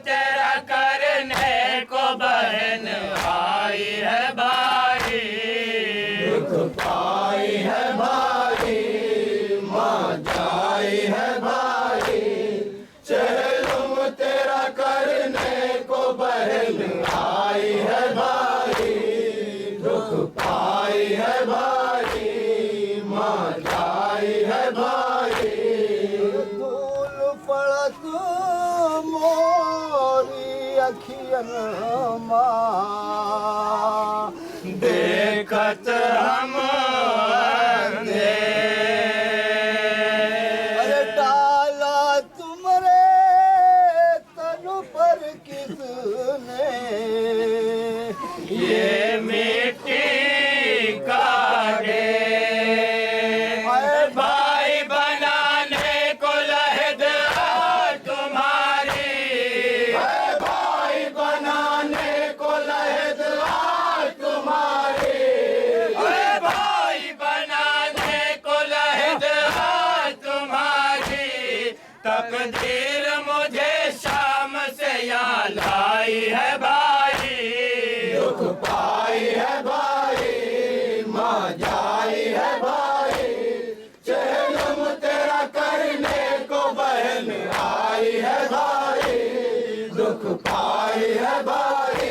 तेरा करने को बहन आई है भाई। दुख पाई है भाई, माँ जाई है भाई। चेहलुम तेरा करने को बहन आई है भाई। दुख पाई है भाई, माँ जाई है भाई। धूल पड़त मोरी अखियन मां, देखत हम अंधे। अरे डाला तुमरे तन पर किसने, ये मिट्टी का ढेर भाई बनाने को लहद तुम्हारी। भाई बनाने को लहद तुम्हारी। भाई बनाने को लहद तुम्हारी। तकदीर मुझे शाम से यहाँ लाई है भाई। दुख पाई है भाई, माँ जाई है भाई। चेहलुम तेरा करने को बहन आई है भाई। दुख पाई है भाई,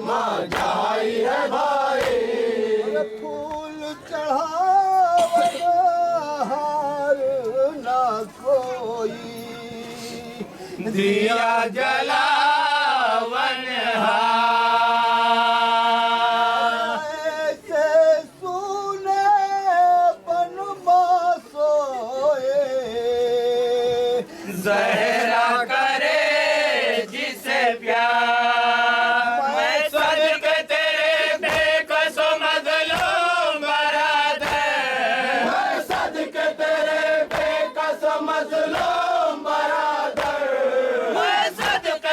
माँ जाई है भाई। फूल चढ़ावत हार ना कोई, दिया जलावन ऐसे सुने बन सोए। जहरा करे जिसे प्यार। मैं सदक तेरे बेकसो मजलूम बरादर। मैं सदक तेरे बेकस मजलूम बरादर। मैं सदक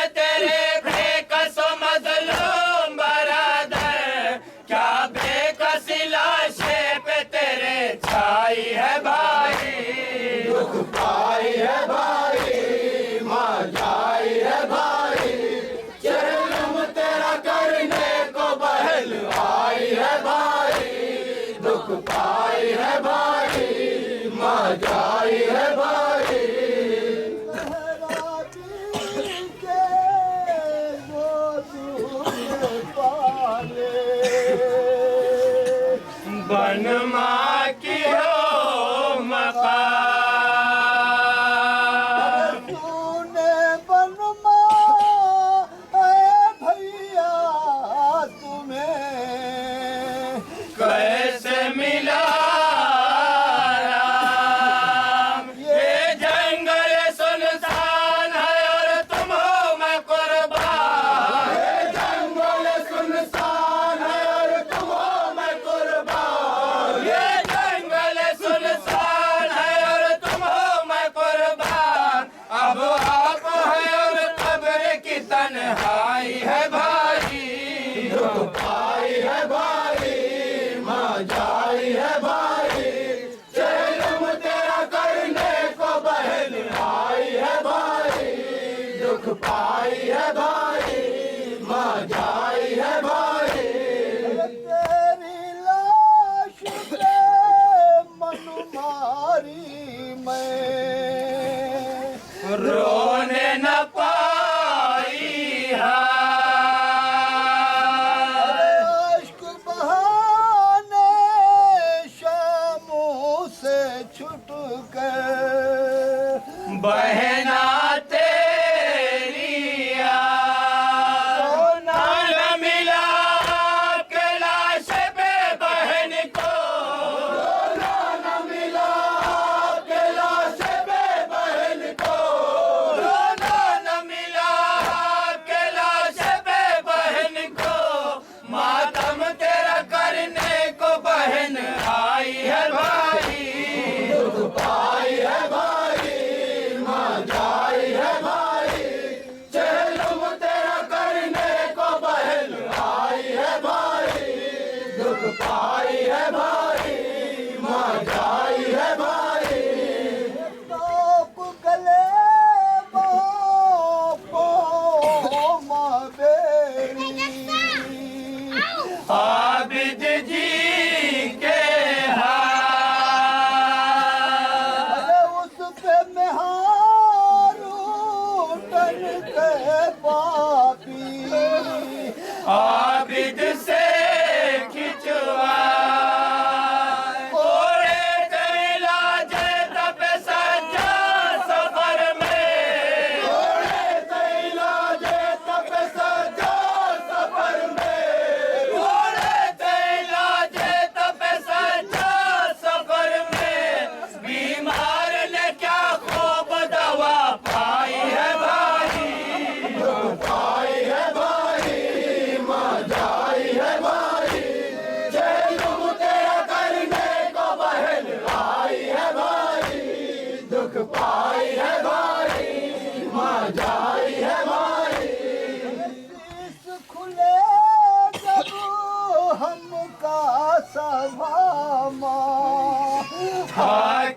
के पापी आबिद से खिंचवा ओरे कैला जे तप सज्जा सफर में ओरे तैला जे तप सजा सफर में ओरे कैला जे तप सज्जा सफर में बीमार ने क्या खूब दवा पाई है भाई पाई है भाई माँ जाई है भाई जेलुम तेरा करने को बहन आई है भाई दुख पाई है भाई माँ जाई है भाई शीश खुले जब हमका सभा माँ था